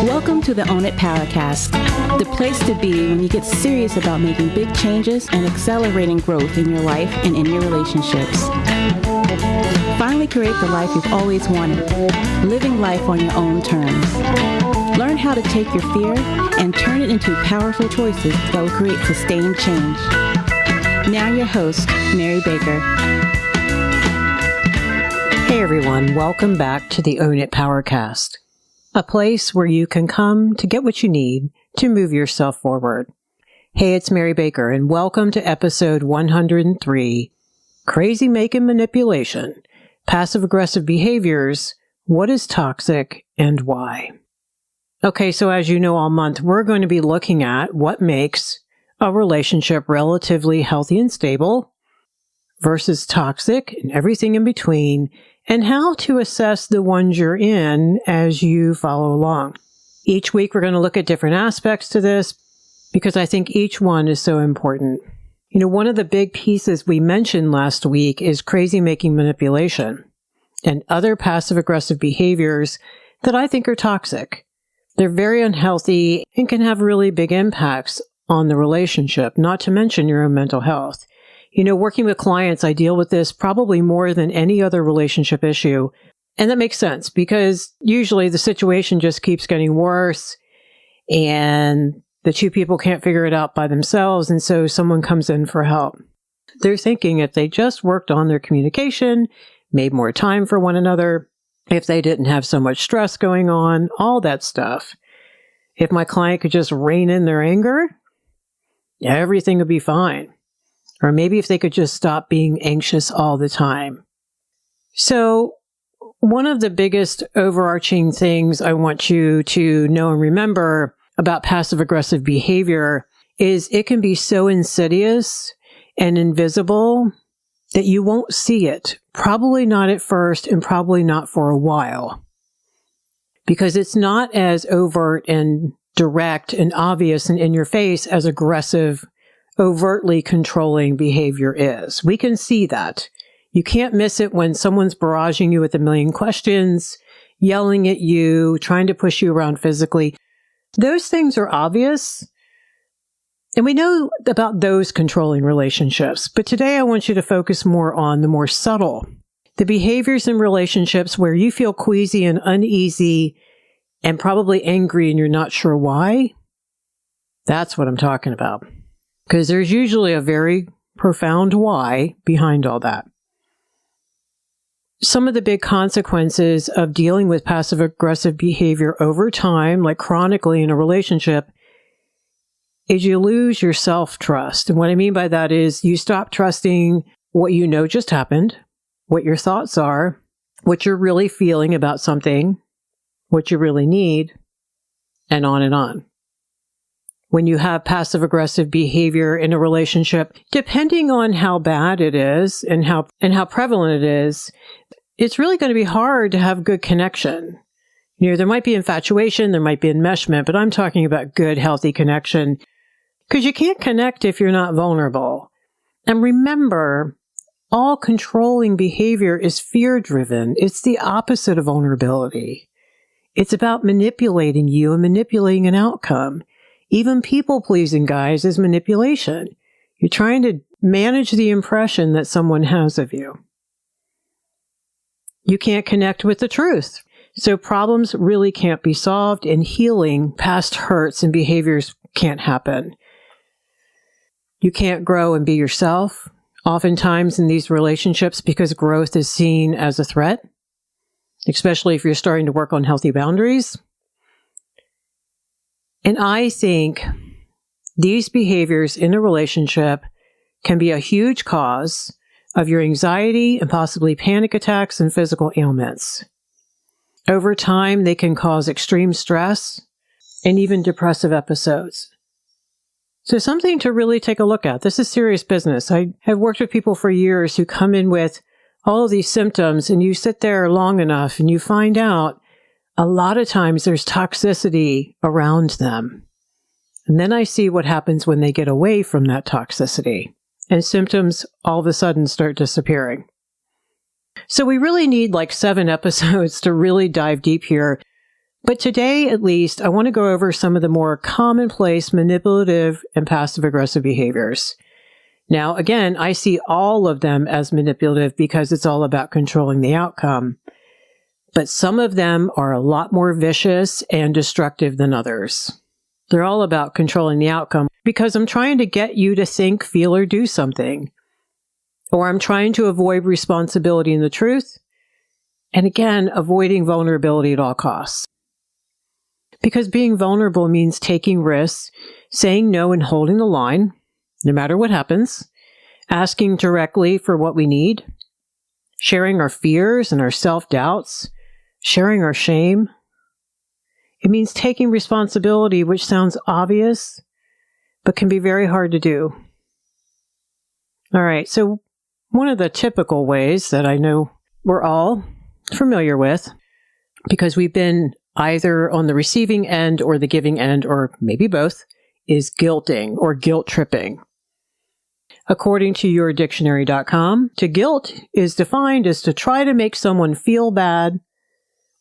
Welcome to the Own It Powercast, the place to be when you get serious about making big changes and accelerating growth in your life and in your relationships. Finally create the life you've always wanted, living life on your own terms. Learn how to take your fear and turn it into powerful choices that will create sustained change. Now your host, Mary Baker. Hey everyone, welcome back to the Own It Powercast, a place where you can come to get what you need to move yourself forward. Hey, it's Mary Baker, and welcome to episode 103, Crazy-Makin Manipulation, Passive-Aggressive Behaviors, What is Toxic and Why? Okay, so as you know, all month, we're going to be looking at what makes a relationship relatively healthy and stable versus toxic and everything in between, and how to assess the ones you're in as you follow along. Each week, we're going to look at different aspects to this because I think each one is so important. You know, one of the big pieces we mentioned last week is crazy-making manipulation and other passive-aggressive behaviors that I think are toxic. They're very unhealthy and can have really big impacts on the relationship, not to mention your own mental health. You know, working with clients, I deal with this probably more than any other relationship issue. And that makes sense because usually the situation just keeps getting worse and the two people can't figure it out by themselves. And so someone comes in for help. They're thinking if they just worked on their communication, made more time for one another, if they didn't have so much stress going on, all that stuff. If my client could just rein in their anger, everything would be fine. Or maybe if they could just stop being anxious all the time. So one of the biggest overarching things I want you to know and remember about passive-aggressive behavior is it can be so insidious and invisible that you won't see it. Probably not at first and probably not for a while. Because it's not as overt and direct and obvious and in your face as aggressive, overtly controlling behavior is. We can see that. You can't miss it when someone's barraging you with a million questions, yelling at you, trying to push you around physically. Those things are obvious. And we know about those controlling relationships. But today I want you to focus more on the more subtle, the behaviors in relationships where you feel queasy and uneasy and probably angry and you're not sure why. That's what I'm talking about. Because there's usually a very profound why behind all that. Some of the big consequences of dealing with passive-aggressive behavior over time, like chronically in a relationship, is you lose your self-trust. And what I mean by that is you stop trusting what you know just happened, what your thoughts are, what you're really feeling about something, what you really need, and on and on. When you have passive-aggressive behavior in a relationship, depending on how bad it is and how prevalent it is, it's really going to be hard to have good connection. You know, there might be infatuation, there might be enmeshment, but I'm talking about good, healthy connection because you can't connect if you're not vulnerable. And remember, all controlling behavior is fear-driven. It's the opposite of vulnerability. It's about manipulating you and manipulating an outcome. Even people-pleasing, guys, is manipulation. You're trying to manage the impression that someone has of you. You can't connect with the truth. So problems really can't be solved, and healing past hurts and behaviors can't happen. You can't grow and be yourself, oftentimes in these relationships, because growth is seen as a threat, especially if you're starting to work on healthy boundaries. And I think these behaviors in a relationship can be a huge cause of your anxiety and possibly panic attacks and physical ailments. Over time, they can cause extreme stress and even depressive episodes. So something to really take a look at. This is serious business. I have worked with people for years who come in with all of these symptoms, and you sit there long enough and you find out a lot of times there's toxicity around them. And then I see what happens when they get away from that toxicity and symptoms all of a sudden start disappearing. So we really need like 7 episodes to really dive deep here But today, at least, I want to go over some of the more commonplace manipulative and passive-aggressive behaviors. Now, again, I see all of them as manipulative because it's all about controlling the outcome. But some of them are a lot more vicious and destructive than others. They're all about controlling the outcome because I'm trying to get you to think, feel, or do something. Or I'm trying to avoid responsibility in the truth. And again, avoiding vulnerability at all costs. Because being vulnerable means taking risks, saying no and holding the line, no matter what happens, asking directly for what we need, sharing our fears and our self-doubts, sharing our shame. It means taking responsibility, which sounds obvious, but can be very hard to do. All right, so one of the typical ways that I know we're all familiar with, because we've been either on the receiving end or the giving end, or maybe both, is guilting or guilt tripping. According to yourdictionary.com, to guilt is defined as to try to make someone feel bad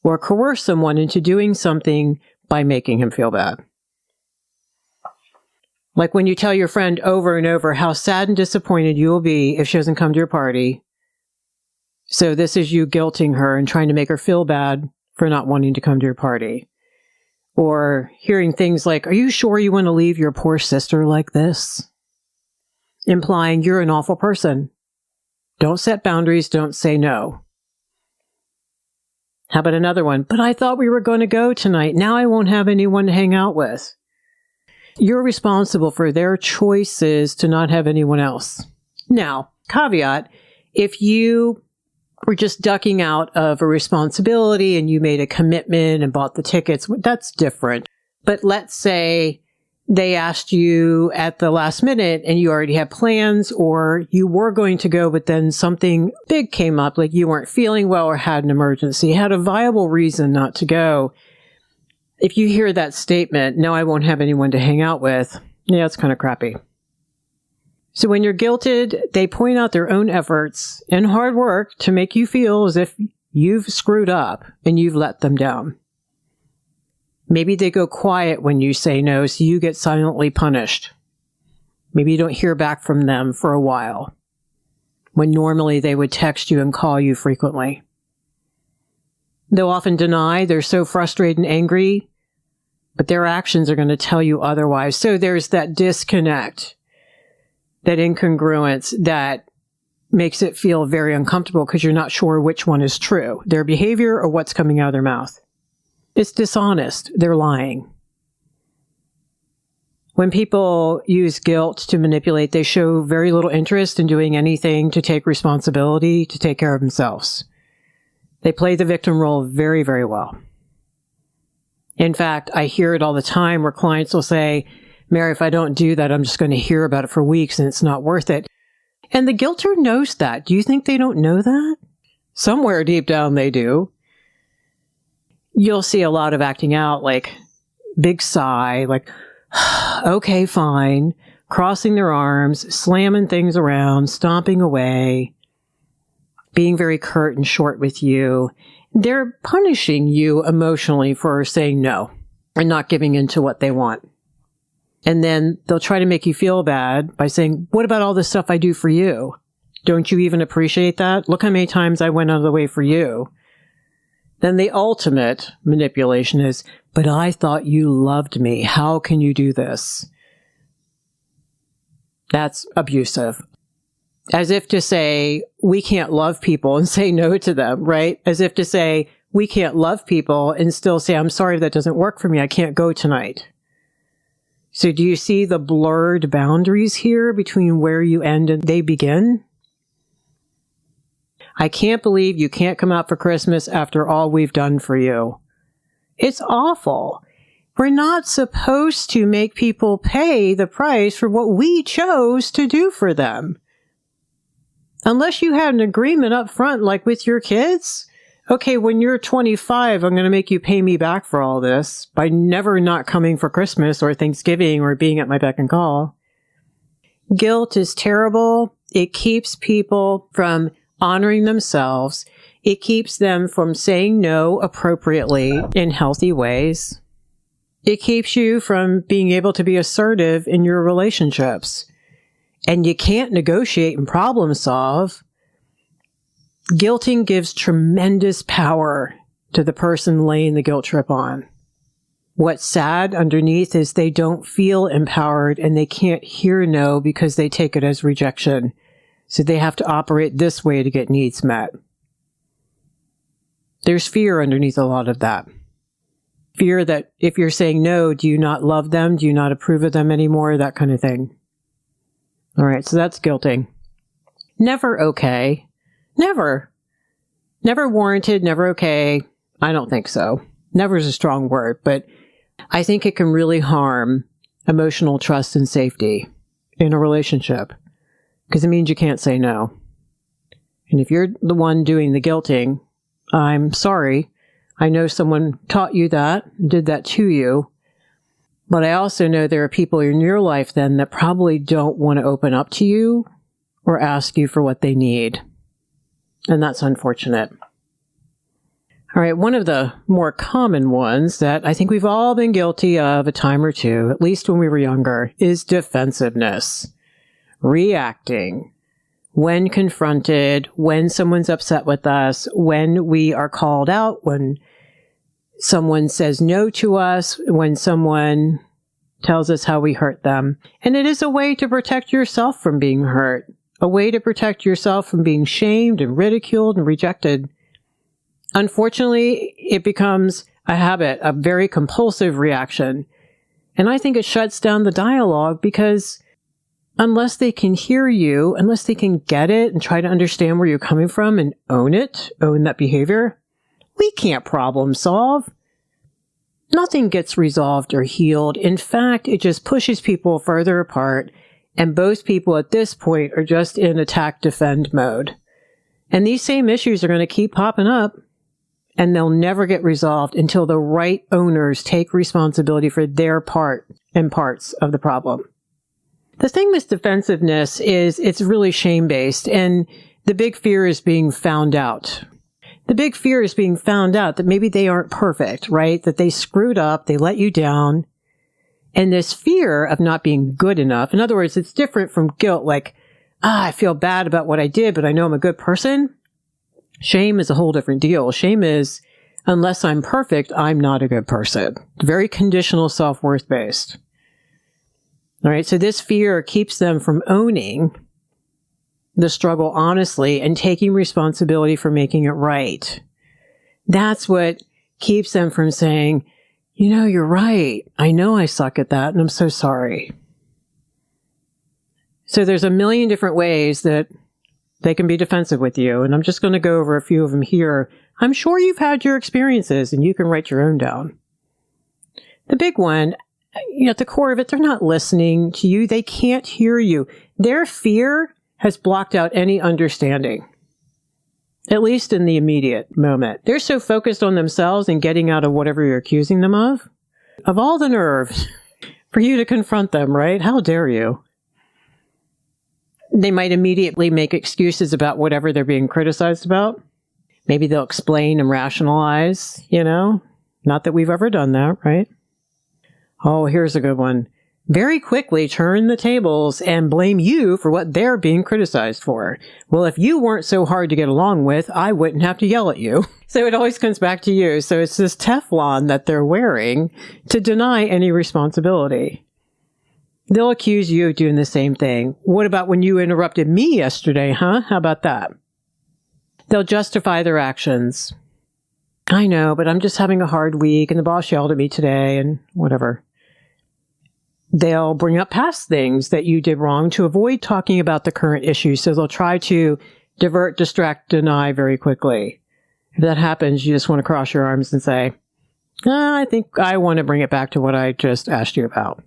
or coerce someone into doing something by making him feel bad. Like when you tell your friend over and over how sad and disappointed you will be if she doesn't come to your party. So this is you guilting her and trying to make her feel bad for not wanting to come to your party. Or hearing things like, "Are you sure you want to leave your poor sister like this?" Implying you're an awful person. Don't set boundaries, don't say no. How about another one? "But I thought we were going to go tonight. Now I won't have anyone to hang out with." You're responsible for their choices to not have anyone else. Now, caveat, if you were just ducking out of a responsibility and you made a commitment and bought the tickets, that's different. But let's say they asked you at the last minute and you already had plans, or you were going to go, but then something big came up, like you weren't feeling well or had an emergency, had a viable reason not to go. If you hear that statement, "No, I won't have anyone to hang out with," yeah, it's kind of crappy. So when you're guilted, they point out their own efforts and hard work to make you feel as if you've screwed up and you've let them down. Maybe they go quiet when you say no, so you get silently punished. Maybe you don't hear back from them for a while, when normally they would text you and call you frequently. They'll often deny they're so frustrated and angry, but their actions are going to tell you otherwise. So there's that disconnect, that incongruence that makes it feel very uncomfortable because you're not sure which one is true, their behavior or what's coming out of their mouth. It's dishonest. They're lying. When people use guilt to manipulate, they show very little interest in doing anything to take responsibility, to take care of themselves. They play the victim role very, very well. In fact, I hear it all the time where clients will say, "Mary, if I don't do that, I'm just going to hear about it for weeks and it's not worth it." And the guilter knows that. Do you think they don't know that? Somewhere deep down they do. You'll see a lot of acting out, like big sigh, like, "Okay, fine," crossing their arms, slamming things around, stomping away, being very curt and short with you. They're punishing you emotionally for saying no and not giving in to what they want. And then they'll try to make you feel bad by saying, "What about all the stuff I do for you? Don't you even appreciate that? Look how many times I went out of the way for you." Then the ultimate manipulation is, "But I thought you loved me. How can you do this?" That's abusive. As if to say, we can't love people and say no to them, right? As if to say, we can't love people and still say, "I'm sorry, that doesn't work for me. I can't go tonight." So do you see the blurred boundaries here between where you end and they begin? "I can't believe you can't come out for Christmas after all we've done for you." It's awful. We're not supposed to make people pay the price for what we chose to do for them. Unless you had an agreement up front, like with your kids. "Okay, when you're 25, I'm going to make you pay me back for all this by never not coming for Christmas or Thanksgiving or being at my beck and call." Guilt is terrible. It keeps people from honoring themselves. It keeps them from saying no appropriately in healthy ways. It keeps you from being able to be assertive in your relationships. And you can't negotiate and problem solve. Guilting gives tremendous power to the person laying the guilt trip on. What's sad underneath is they don't feel empowered and they can't hear no because they take it as rejection. So they have to operate this way to get needs met. There's fear underneath a lot of that. Fear that if you're saying no, do you not love them? Do you not approve of them anymore? That kind of thing. All right, so that's guilting. Never okay. Never. Never warranted, never okay. I don't think so. Never is a strong word, but I think it can really harm emotional trust and safety in a relationship because it means you can't say no. And if you're the one doing the guilting, I'm sorry. I know someone taught you that, did that to you. But I also know there are people in your life then that probably don't want to open up to you or ask you for what they need. And that's unfortunate. All right, one of the more common ones that I think we've all been guilty of a time or two, at least when we were younger, is defensiveness. Reacting when confronted, when someone's upset with us, when we are called out, when someone says no to us, when someone tells us how we hurt them. And it is a way to protect yourself from being hurt, a way to protect yourself from being shamed and ridiculed and rejected. Unfortunately, it becomes a habit, a very compulsive reaction. And I think it shuts down the dialogue because unless they can hear you, unless they can get it and try to understand where you're coming from and own it, own that behavior, we can't problem solve. Nothing gets resolved or healed. In fact, it just pushes people further apart, and both people at this point are just in attack-defend mode. And these same issues are going to keep popping up, and they'll never get resolved until the right owners take responsibility for their part and parts of the problem. The thing with defensiveness is it's really shame-based, and the big fear is being found out. The big fear is being found out that maybe they aren't perfect, right? That they screwed up, they let you down. And this fear of not being good enough, in other words, it's different from guilt, like, I feel bad about what I did, but I know I'm a good person. Shame is a whole different deal. Shame is, unless I'm perfect, I'm not a good person. Very conditional self-worth based. All right, so this fear keeps them from owning the struggle honestly and taking responsibility for making it right. That's what keeps them from saying, you know, you're right. I know I suck at that and I'm so sorry. So there's a million different ways that they can be defensive with you. And I'm just going to go over a few of them here. I'm sure you've had your experiences and you can write your own down. The big one, at the core of it, they're not listening to you. They can't hear you. Their fear has blocked out any understanding, at least in the immediate moment. They're so focused on themselves and getting out of whatever you're accusing them of. Of all the nerve for you to confront them, right? How dare you? They might immediately make excuses about whatever they're being criticized about. Maybe they'll explain and rationalize, Not that we've ever done that, right? Oh, here's a good one. Very quickly turn the tables and blame you for what they're being criticized for. Well, if you weren't so hard to get along with, I wouldn't have to yell at you. So it always comes back to you. So it's this Teflon that they're wearing to deny any responsibility. They'll accuse you of doing the same thing. What about when you interrupted me yesterday, huh? How about that? They'll justify their actions. I know, but I'm just having a hard week and the boss yelled at me today and whatever. They'll bring up past things that you did wrong to avoid talking about the current issue. So they'll try to divert, distract, deny very quickly. If that happens, you just want to cross your arms and say, I think I want to bring it back to what I just asked you about.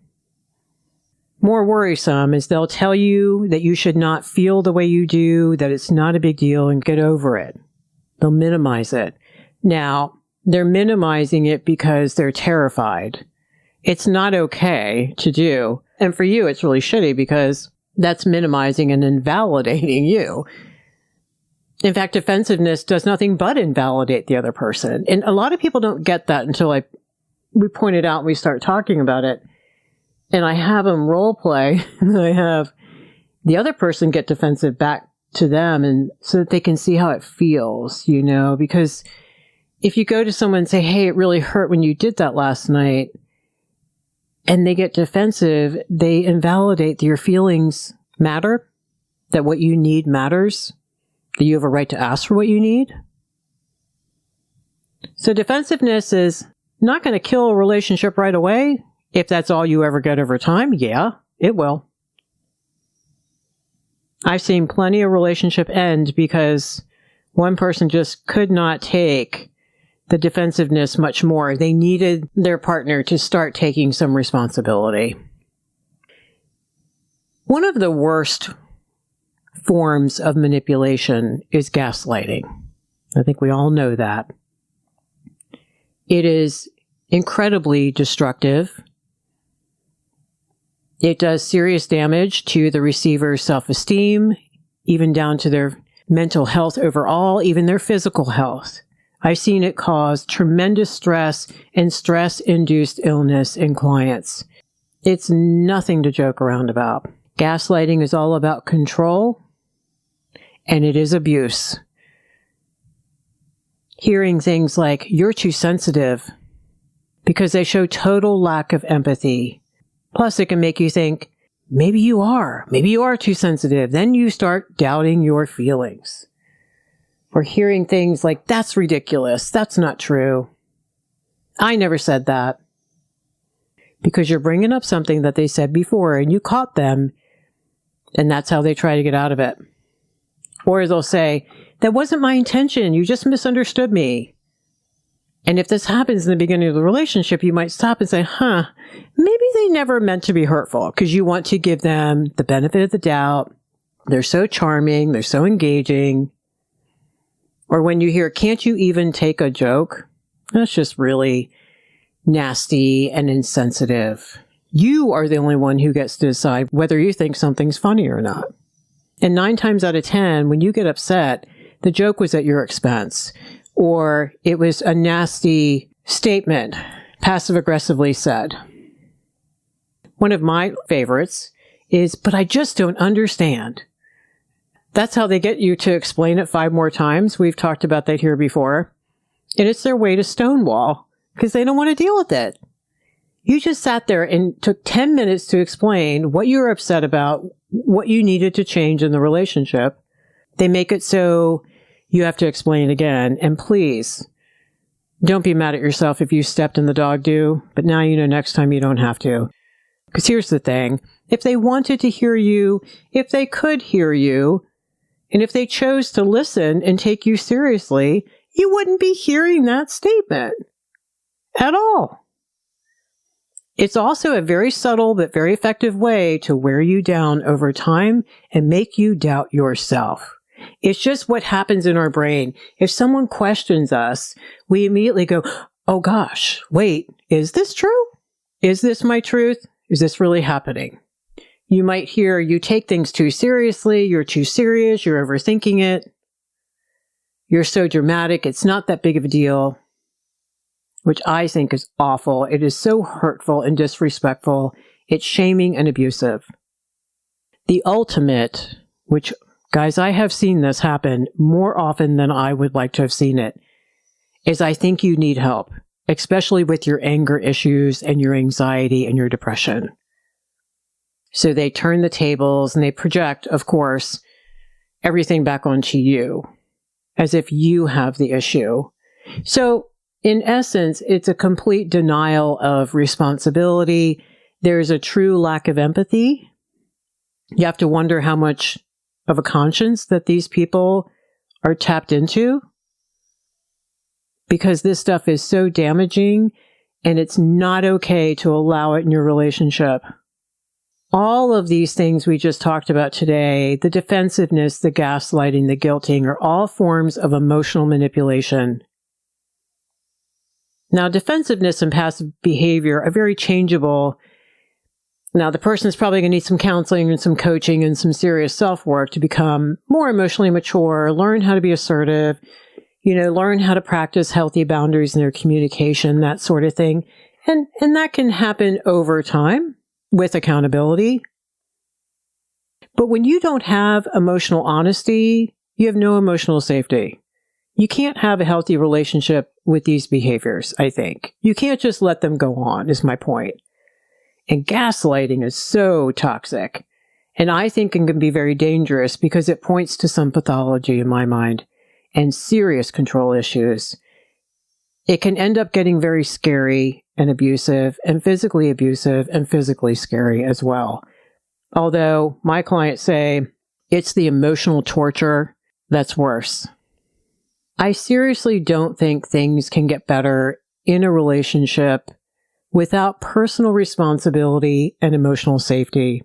More worrisome is they'll tell you that you should not feel the way you do, that it's not a big deal and get over it. They'll minimize it. Now, they're minimizing it because they're terrified. It's not okay to do. And for you, it's really shitty because that's minimizing and invalidating you. In fact, defensiveness does nothing but invalidate the other person. And a lot of people don't get that until we point it out and we start talking about it. And I have them role play, and I have the other person get defensive back to them, and so that they can see how it feels, because if you go to someone and say, hey, it really hurt when you did that last night, and they get defensive, they invalidate that your feelings matter, that what you need matters, that you have a right to ask for what you need. So defensiveness is not going to kill a relationship right away. If that's all you ever get over time, yeah, it will. I've seen plenty of relationship end because one person just could not take the defensiveness much more. They needed their partner to start taking some responsibility. One of the worst forms of manipulation is gaslighting. I think we all know that. It is incredibly destructive. It does serious damage to the receiver's self-esteem, even down to their mental health overall, even their physical health. I've seen it cause tremendous stress and stress-induced illness in clients. It's nothing to joke around about. Gaslighting is all about control, and it is abuse. Hearing things like, you're too sensitive, because they show total lack of empathy. Plus, it can make you think, maybe you are too sensitive. Then you start doubting your feelings. Or hearing things like, that's ridiculous, that's not true. I never said that. Because you're bringing up something that they said before and you caught them, and that's how they try to get out of it. Or they'll say, that wasn't my intention, you just misunderstood me. And if this happens in the beginning of the relationship, you might stop and say, maybe they never meant to be hurtful, because you want to give them the benefit of the doubt. They're so charming, they're so engaging. Or when you hear, can't you even take a joke? That's just really nasty and insensitive. You are the only one who gets to decide whether you think something's funny or not. And 9 times out of 10, when you get upset, the joke was at your expense, or it was a nasty statement, passive-aggressively said. One of my favorites is, but I just don't understand. That's how they get you to explain it 5 more times. We've talked about that here before. And it's their way to stonewall, because they don't want to deal with it. You just sat there and took 10 minutes to explain what you were upset about, what you needed to change in the relationship. They make it so you have to explain again. And please, don't be mad at yourself if you stepped in the dog do, but now you know next time you don't have to. Because here's the thing. If they wanted to hear you, if they could hear you, and if they chose to listen and take you seriously, you wouldn't be hearing that statement at all. It's also a very subtle but very effective way to wear you down over time and make you doubt yourself. It's just what happens in our brain. If someone questions us, we immediately go, oh gosh, wait, is this true? Is this my truth? Is this really happening? You might hear, you take things too seriously, you're too serious, you're overthinking it, you're so dramatic, it's not that big of a deal, which I think is awful. It is so hurtful and disrespectful. It's shaming and abusive. The ultimate, which, guys, I have seen this happen more often than I would like to have seen it, is I think you need help, especially with your anger issues and your anxiety and your depression. So they turn the tables and they project, of course, everything back onto you, as if you have the issue. So in essence, it's a complete denial of responsibility. There's a true lack of empathy. You have to wonder how much of a conscience that these people are tapped into, because this stuff is so damaging and it's not okay to allow it in your relationship. All of these things we just talked about today, the defensiveness, the gaslighting, the guilting, are all forms of emotional manipulation. Now, defensiveness and passive behavior are very changeable Now, the person's probably going to need some counseling and some coaching and some serious self-work to become more emotionally mature, learn how to be assertive, learn how to practice healthy boundaries in their communication, that sort of thing. And that can happen over time with accountability. But when you don't have emotional honesty, you have no emotional safety. You can't have a healthy relationship with these behaviors, I think. You can't just let them go on, is my point. And gaslighting is so toxic. And I think it can be very dangerous because it points to some pathology in my mind and serious control issues. It can end up getting very scary and abusive and physically scary as well. Although my clients say it's the emotional torture that's worse. I seriously don't think things can get better in a relationship without personal responsibility and emotional safety.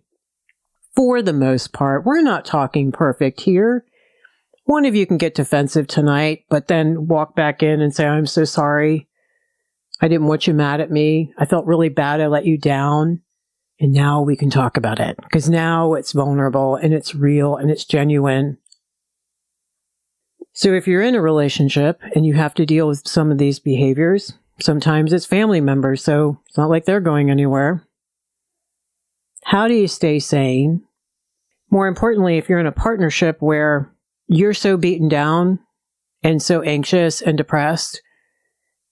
For the most part, we're not talking perfect here. One of you can get defensive tonight, but then walk back in and say, I'm so sorry. I didn't want you mad at me. I felt really bad. I let you down. And now we can talk about it because now it's vulnerable and it's real and it's genuine. So if you're in a relationship and you have to deal with some of these behaviors, sometimes it's family members, so it's not like they're going anywhere. How do you stay sane? More importantly, if you're in a partnership where you're so beaten down and so anxious and depressed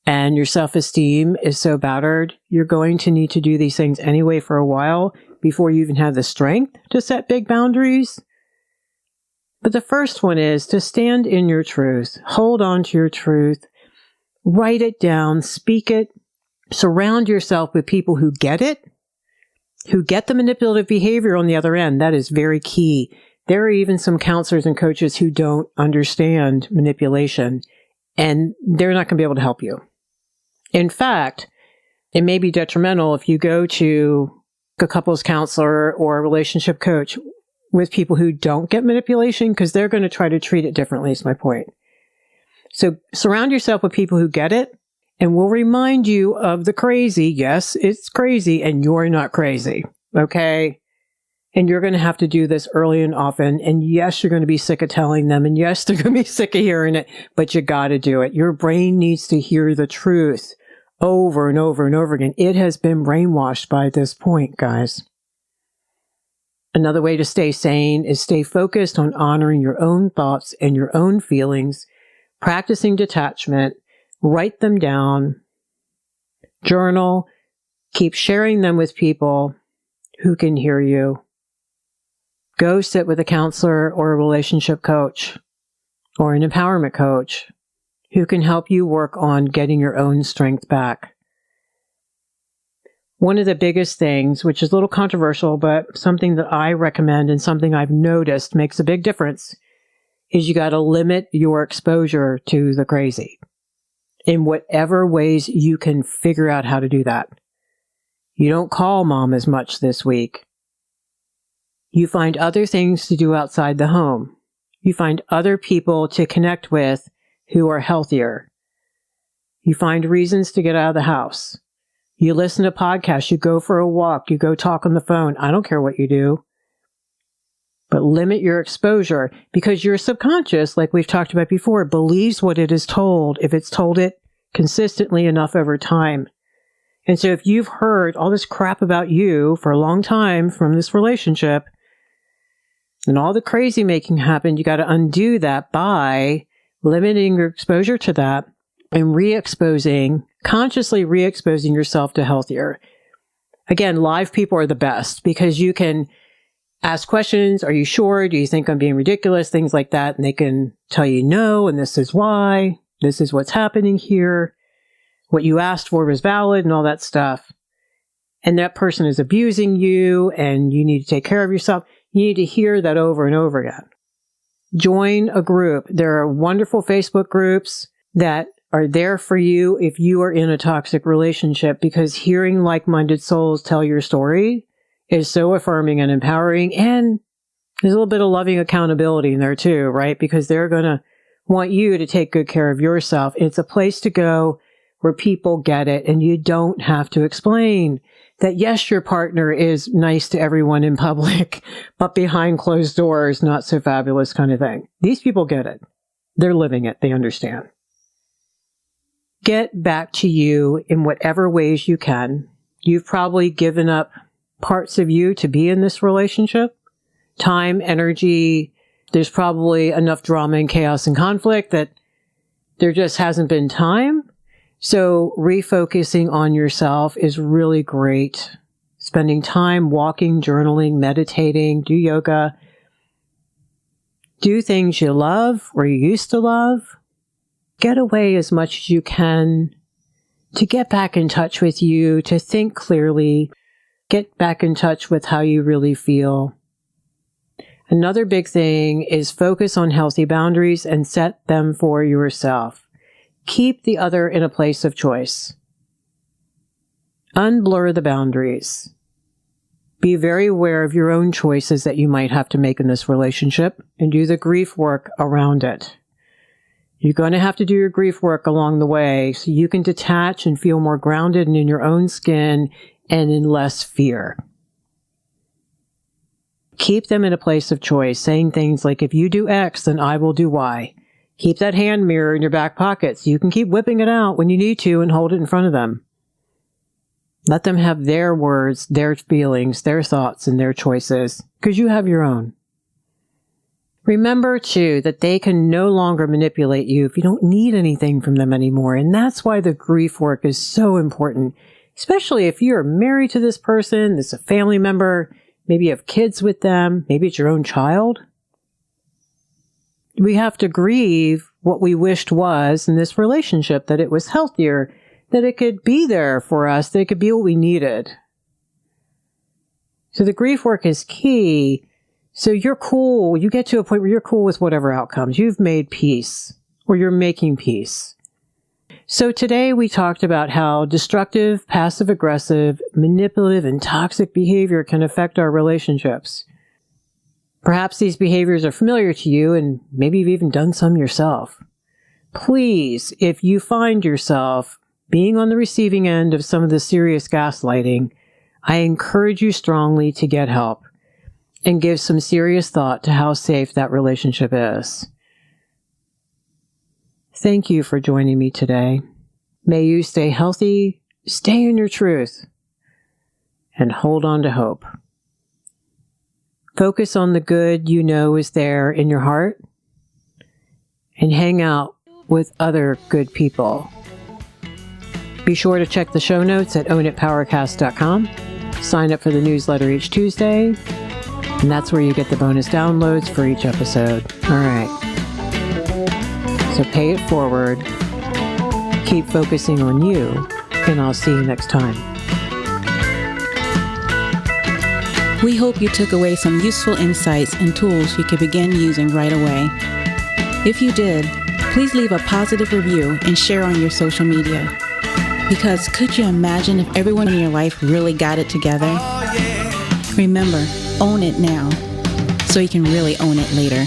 and your self-esteem is so battered, you're going to need to do these things anyway for a while before you even have the strength to set big boundaries. But the first one is to stand in your truth, hold on to your truth, write it down, speak it, surround yourself with people who get it, who get the manipulative behavior on the other end. That is very key. There are even some counselors and coaches who don't understand manipulation, and they're not going to be able to help you. In fact, it may be detrimental if you go to a couples counselor or a relationship coach with people who don't get manipulation, because they're going to try to treat it differently, is my point. So surround yourself with people who get it and will remind you of the crazy. Yes, it's crazy and you're not crazy. Okay. And you're going to have to do this early and often. And yes, you're going to be sick of telling them. And yes, they're going to be sick of hearing it, but you got to do it. Your brain needs to hear the truth over and over and over again. It has been brainwashed by this point, guys. Another way to stay sane is stay focused on honoring your own thoughts and your own feelings, practicing detachment, write them down, journal, keep sharing them with people who can hear you. Go sit with a counselor or a relationship coach or an empowerment coach who can help you work on getting your own strength back. One of the biggest things, which is a little controversial, but something that I recommend and something I've noticed makes a big difference, is you got to limit your exposure to the crazy in whatever ways you can figure out how to do that. You don't call mom as much this week. You find other things to do outside the home. You find other people to connect with who are healthier. You find reasons to get out of the house. You listen to podcasts, you go for a walk, you go talk on the phone. I don't care what you do. But limit your exposure because your subconscious, like we've talked about before, believes what it is told if it's told it consistently enough over time. And so if you've heard all this crap about you for a long time from this relationship, and all the crazy making happened, you got to undo that by limiting your exposure to that and consciously re-exposing yourself to healthier. Again, live people are the best because you can ask questions. Are you sure? Do you think I'm being ridiculous? Things like that. And they can tell you no, and this is why. This is what's happening here. What you asked for was valid and all that stuff. And that person is abusing you and you need to take care of yourself. You need to hear that over and over again. Join a group. There are wonderful Facebook groups that are there for you if you are in a toxic relationship, because hearing like-minded souls tell your story is so affirming and empowering, and there's a little bit of loving accountability in there too, right? Because they're going to want you to take good care of yourself. It's a place to go where people get it and you don't have to explain. that yes, your partner is nice to everyone in public, but behind closed doors, not so fabulous kind of thing. These people get it. They're living it. They understand. Get back to you in whatever ways you can. You've probably given up parts of you to be in this relationship. Time, energy. There's probably enough drama and chaos and conflict that there just hasn't been time. So refocusing on yourself is really great. Spending time walking, journaling, meditating, do yoga. Do things you love or you used to love. Get away as much as you can to get back in touch with you, to think clearly, get back in touch with how you really feel. Another big thing is focus on healthy boundaries and set them for yourself. Keep the other in a place of choice. Unblur the boundaries. Be very aware of your own choices that you might have to make in this relationship and do the grief work around it. You're going to have to do your grief work along the way so you can detach and feel more grounded and in your own skin and in less fear. Keep them in a place of choice, saying things like, if you do X, then I will do Y. Keep that hand mirror in your back pocket so you can keep whipping it out when you need to and hold it in front of them. Let them have their words, their feelings, their thoughts, and their choices, because you have your own. Remember, too, that they can no longer manipulate you if you don't need anything from them anymore. And that's why the grief work is so important, especially if you're married to this person, this is a family member, maybe you have kids with them, maybe it's your own child. We have to grieve what we wished was in this relationship, that it was healthier, that it could be there for us, that it could be what we needed. So the grief work is key. So you're cool. You get to a point where you're cool with whatever outcomes. You've made peace, or you're making peace. So today we talked about how destructive, passive-aggressive, manipulative, and toxic behavior can affect our relationships. Perhaps these behaviors are familiar to you, and maybe you've even done some yourself. Please, if you find yourself being on the receiving end of some of the serious gaslighting, I encourage you strongly to get help and give some serious thought to how safe that relationship is. Thank you for joining me today. May you stay healthy, stay in your truth, and hold on to hope. Focus on the good you know is there in your heart, and hang out with other good people. Be sure to check the show notes at ownitpowercast.com. Sign up for the newsletter each Tuesday, and that's where you get the bonus downloads for each episode. All right. So pay it forward. Keep focusing on you, and I'll see you next time. We hope you took away some useful insights and tools you could begin using right away. If you did, please leave a positive review and share on your social media. Because could you imagine if everyone in your life really got it together? Remember, own it now, so you can really own it later.